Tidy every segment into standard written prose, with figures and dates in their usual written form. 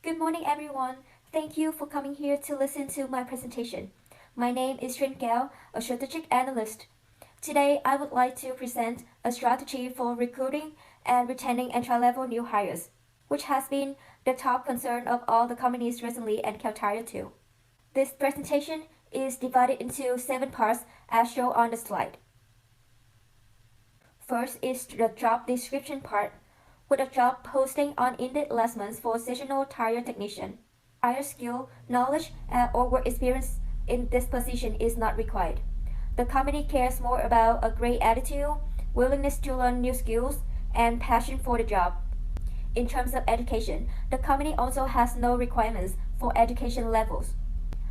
Good morning, everyone. Thank you for coming here to listen to my presentation. My name is Trinh, a strategic analyst. Today, I would like to present a strategy for recruiting and retaining entry-level new hires, which has been the top concern of all the companies recently and Caltire too. This presentation is divided into 7 parts as shown on the slide. First is the job description part, with a job posting on Indeed last month for seasonal tire technician. Higher skill, knowledge, or work experience in this position is not required. The company cares more about a great attitude, willingness to learn new skills, and passion for the job. In terms of education, the company also has no requirements for education levels.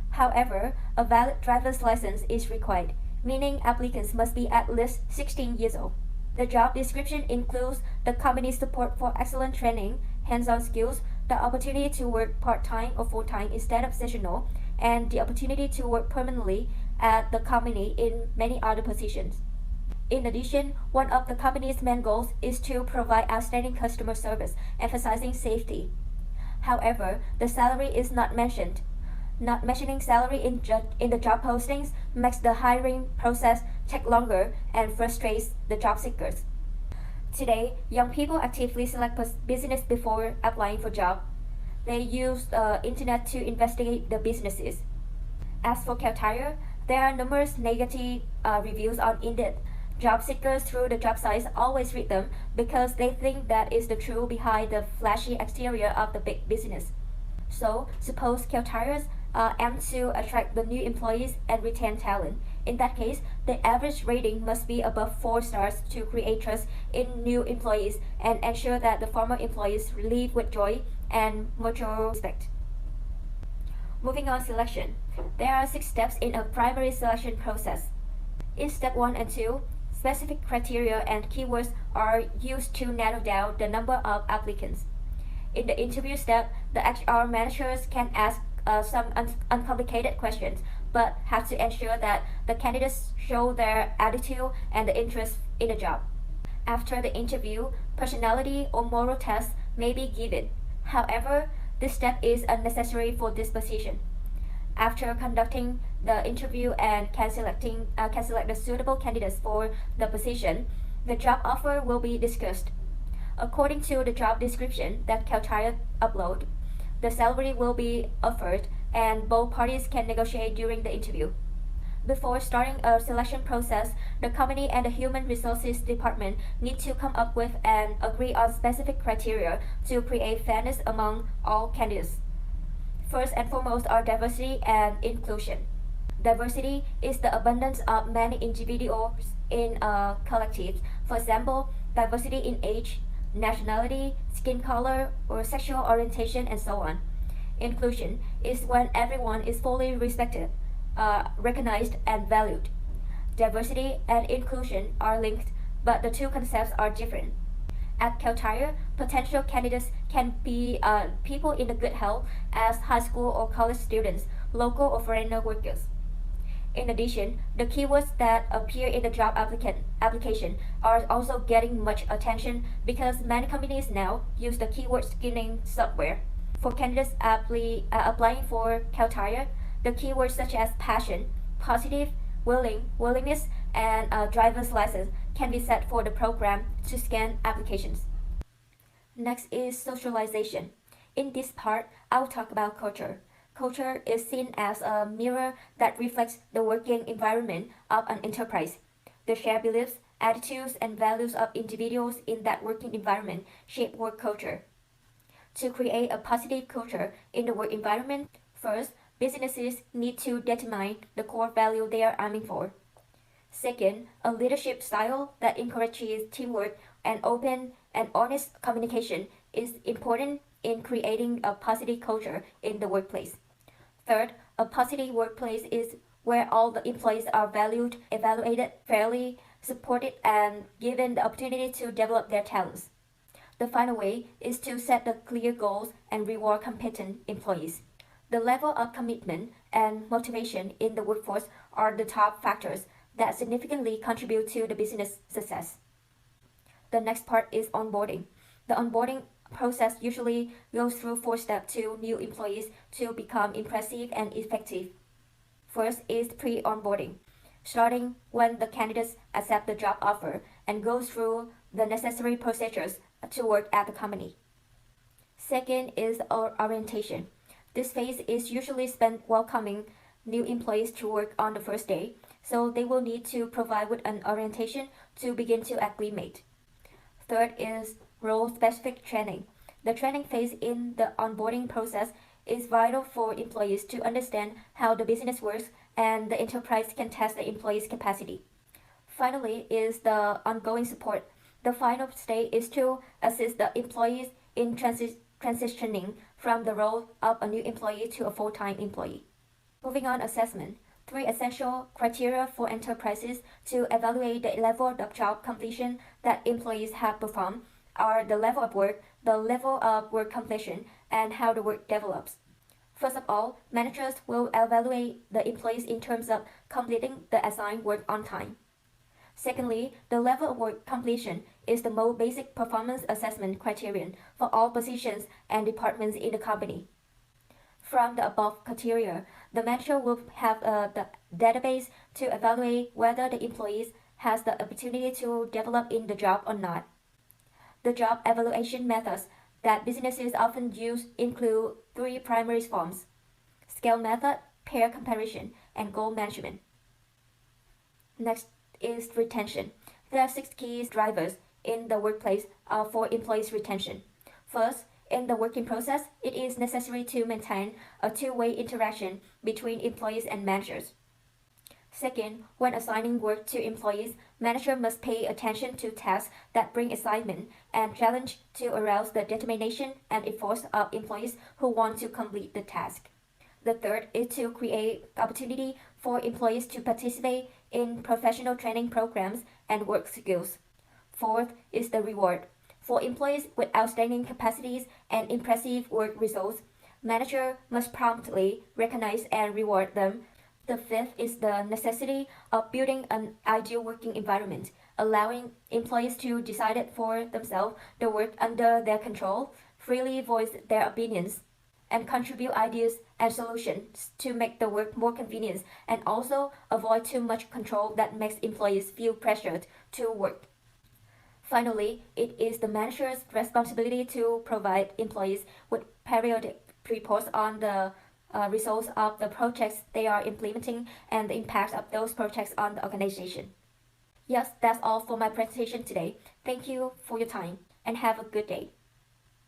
However, a valid driver's license is required, meaning applicants must be at least 16 years old. The job description includes the company's support for excellent training, hands-on skills, the opportunity to work part-time or full-time instead of seasonal, and the opportunity to work permanently at the company in many other positions. In addition, one of the company's main goals is to provide outstanding customer service, emphasizing safety. However, the salary is not mentioned. Not mentioning salary in the job postings makes the hiring process take longer and frustrates the job seekers. Today, young people actively select business before applying for job. They use the internet to investigate the businesses. As for Caltire, there are numerous negative reviews on Indeed. Job seekers through the job sites always read them because they think that is the truth behind the flashy exterior of the big business. So, suppose Caltires aim to attract the new employees and retain talent. In that case, the average rating must be above 4 stars to create trust in new employees and ensure that the former employees leave with joy and mutual respect. Moving on selection. There are 6 steps in a primary selection process. In step 1 and 2, specific criteria and keywords are used to narrow down the number of applicants. In the interview step, the HR managers can ask some uncomplicated questions, but have to ensure that the candidates show their attitude and the interest in the job. After the interview, personality or moral tests may be given. However, this step is unnecessary for this position. After conducting the interview and can select the suitable candidates for the position, the job offer will be discussed. According to the job description that Caltire upload, the salary will be offered and both parties can negotiate during the interview. Before starting a selection process, the company and the human resources department need to come up with and agree on specific criteria to create fairness among all candidates. First and foremost are diversity and inclusion. Diversity is the abundance of many individuals in a collective. For example, diversity in age, nationality, skin color, or sexual orientation, and so on. Inclusion is when everyone is fully respected, recognized, and valued. Diversity and inclusion are linked, but the two concepts are different. At Caltire, potential candidates can be people in the good health as high school or college students, local or foreigner workers. In addition, the keywords that appear in the job application are also getting much attention because many companies now use the keyword screening software. For candidates applying for Caltire, the keywords such as passion, positive, willingness, and driver's license can be set for the program to scan applications. Next is socialization. In this part, I will talk about culture. Culture is seen as a mirror that reflects the working environment of an enterprise. The shared beliefs, attitudes, and values of individuals in that working environment shape work culture. To create a positive culture in the work environment, first, businesses need to determine the core value they are aiming for. Second, a leadership style that encourages teamwork and open and honest communication is important in creating a positive culture in the workplace. Third, a positive workplace is where all the employees are valued, evaluated fairly, supported, and given the opportunity to develop their talents. The final way is to set the clear goals and reward competent employees. The level of commitment and motivation in the workforce are the top factors that significantly contribute to the business success. The next part is onboarding. The onboarding process usually goes through 4 steps to new employees to become impressive and effective. First is pre-onboarding, starting when the candidates accept the job offer and go through the necessary procedures to work at the company. Second is orientation. This phase is usually spent welcoming new employees to work on the first day, so they will need to provide with an orientation to begin to acclimate. Third is role-specific training. The training phase in the onboarding process is vital for employees to understand how the business works and the enterprise can test the employee's capacity. Finally is the ongoing support. The final stage is to assist the employees in transitioning from the role of a new employee to a full-time employee. Moving on, assessment. 3 essential criteria for enterprises to evaluate the level of job completion that employees have performed are the level of work, the level of work completion, and how the work develops. First of all, managers will evaluate the employees in terms of completing the assigned work on time. Secondly, the level of work completion is the most basic performance assessment criterion for all positions and departments in the company. From the above criteria, the manager will have the database to evaluate whether the employees has the opportunity to develop in the job or not. The job evaluation methods that businesses often use include 3 primary forms: scale method, peer comparison, and goal management. Next is retention. There are 6 key drivers in the workplace for employees' retention. First, in the working process, it is necessary to maintain a two-way interaction between employees and managers. Second, when assigning work to employees, manager must pay attention to tasks that bring excitement and challenge to arouse the determination and effort of employees who want to complete the task. The third is to create opportunity for employees to participate in professional training programs and work skills. Fourth is the reward. For employees with outstanding capacities and impressive work results, manager must promptly recognize and reward them. The fifth is the necessity of building an ideal working environment, allowing employees to decide for themselves the work under their control, freely voice their opinions, and contribute ideas and solutions to make the work more convenient and also avoid too much control that makes employees feel pressured to work. Finally, it is the manager's responsibility to provide employees with periodic reports on the results of the projects they are implementing and the impact of those projects on the organization. Yes, that's all for my presentation today. Thank you for your time and have a good day.